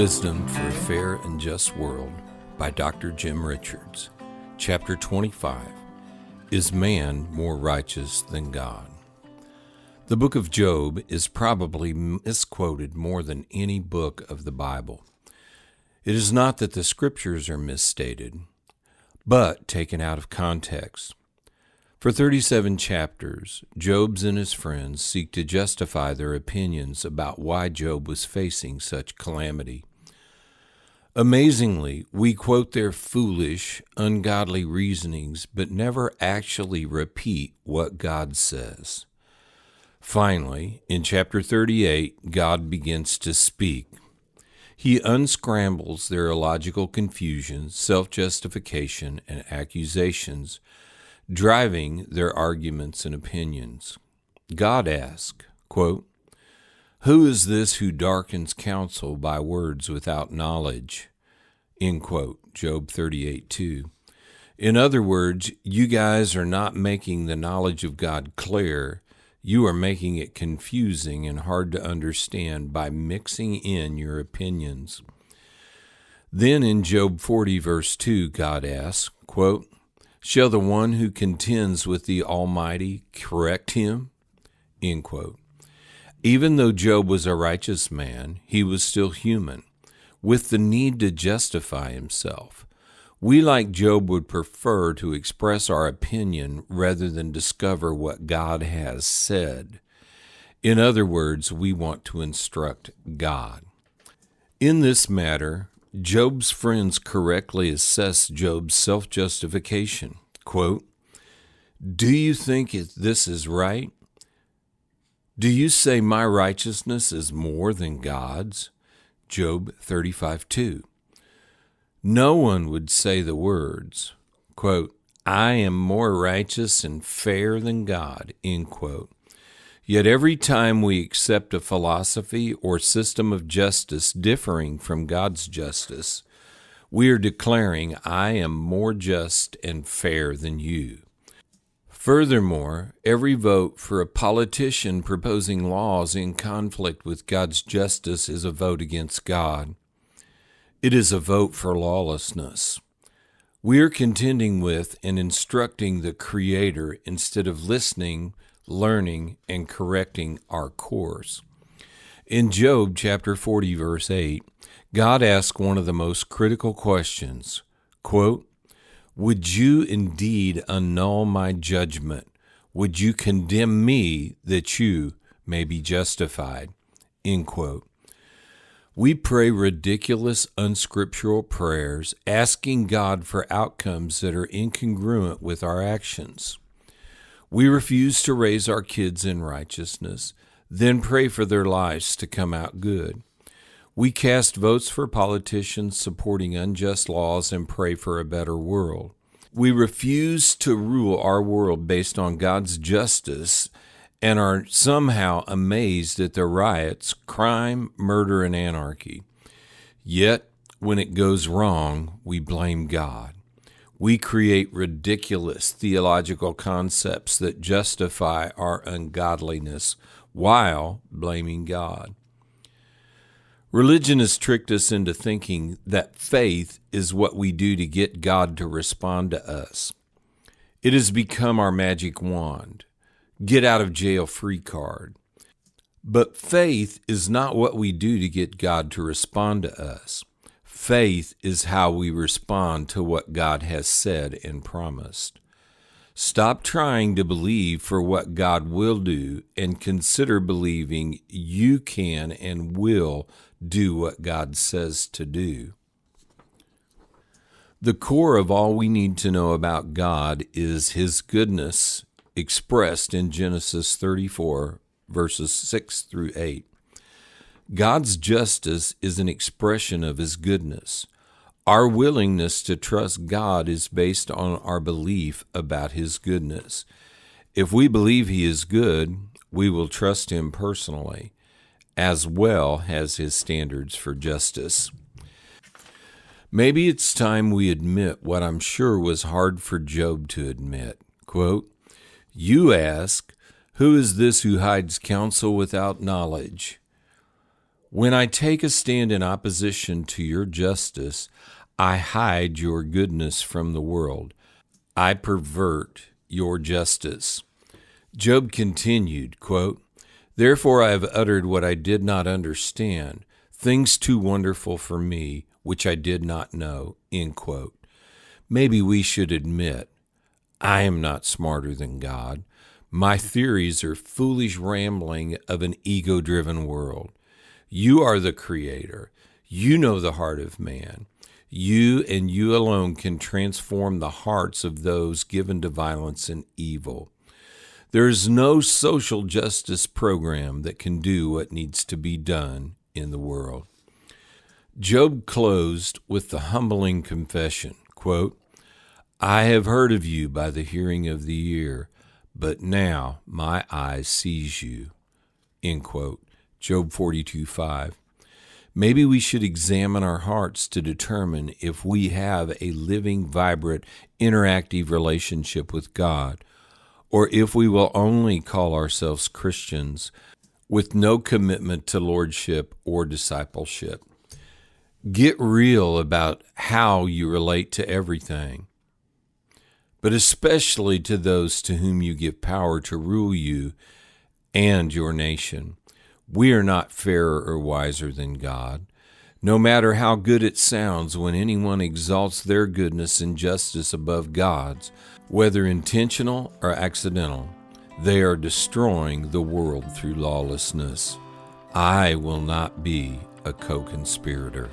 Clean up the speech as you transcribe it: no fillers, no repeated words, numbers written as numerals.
Wisdom for a Fair and Just World by Dr. Jim Richards. Chapter 25, Is Man More Righteous Than God? The book of Job is probably misquoted more than any book of the Bible. It is not that the scriptures are misstated, but taken out of context. For 37 chapters, Job and his friends seek to justify their opinions about why Job was facing such calamity. Amazingly, we quote their foolish, ungodly reasonings, but never actually repeat what God says. Finally, in chapter 38, God begins to speak. He unscrambles their illogical confusion, self-justification, and accusations, driving their arguments and opinions. God asks, quote, "Who is this who darkens counsel by words without knowledge?" End quote, Job 38:2. In other words, you guys are not making the knowledge of God clear. You are making it confusing and hard to understand by mixing in your opinions. Then in Job 40, verse 2, God asks, quote, "Shall the one who contends with the Almighty correct him?" End quote. Even though Job was a righteous man, he was still human, with the need to justify himself. We, like Job, would prefer to express our opinion rather than discover what God has said. In other words, we want to instruct God. In this matter, Job's friends correctly assess Job's self-justification. Quote, "Do you think this is right? Do you say my righteousness is more than God's?" Job 35:2. No one would say the words, quote, "I am more righteous and fair than God," end quote. Yet every time we accept a philosophy or system of justice differing from God's justice, we are declaring, "I am more just and fair than you." Furthermore, every vote for a politician proposing laws in conflict with God's justice is a vote against God. It is a vote for lawlessness. We are contending with and instructing the Creator instead of listening, learning, and correcting our course. In Job chapter 40, verse 8, God asked one of the most critical questions, quote, "Would you indeed annul my judgment? Would you condemn me that you may be justified?" End quote. We pray ridiculous, unscriptural prayers, asking God for outcomes that are incongruent with our actions. We refuse to raise our kids in righteousness, then pray for their lives to come out good. We cast votes for politicians supporting unjust laws and pray for a better world. We refuse to rule our world based on God's justice and are somehow amazed at the riots, crime, murder, and anarchy. Yet, when it goes wrong, we blame God. We create ridiculous theological concepts that justify our ungodliness while blaming God. Religion has tricked us into thinking that faith is what we do to get God to respond to us. It has become our magic wand, get out of jail free card. But faith is not what we do to get God to respond to us. Faith is how we respond to what God has said and promised. Stop trying to believe for what God will do and consider believing you can and will do what God says to do. The core of all we need to know about God is His goodness expressed in Genesis 34, verses 6 through 8. God's justice is an expression of His goodness. Our willingness to trust God is based on our belief about His goodness. If we believe He is good, we will trust Him personally, as well as His standards for justice. Maybe it's time we admit what I'm sure was hard for Job to admit. Quote, "You ask, who is this who hides counsel without knowledge?" When I take a stand in opposition to your justice, I hide your goodness from the world. I pervert your justice. Job continued, quote, Therefore I have uttered what I did not understand, things too wonderful for me, which I did not know, end quote. Maybe we should admit, I am not smarter than God. My theories are foolish rambling of an ego-driven world. You are the creator. You know the heart of man. You and you alone can transform the hearts of those given to violence and evil. There is no social justice program that can do what needs to be done in the world. Job closed with the humbling confession, quote, I have heard of you by the hearing of the ear, but now my eye sees you, end quote. Job 42:5. Maybe we should examine our hearts to determine if we have a living, vibrant, interactive relationship with God, or if we will only call ourselves Christians with no commitment to lordship or discipleship. Get real about how you relate to everything, but especially to those to whom you give power to rule you and your nation. We are not fairer or wiser than God. No matter how good it sounds when anyone exalts their goodness and justice above God's, whether intentional or accidental, they are destroying the world through lawlessness. I will not be a co-conspirator.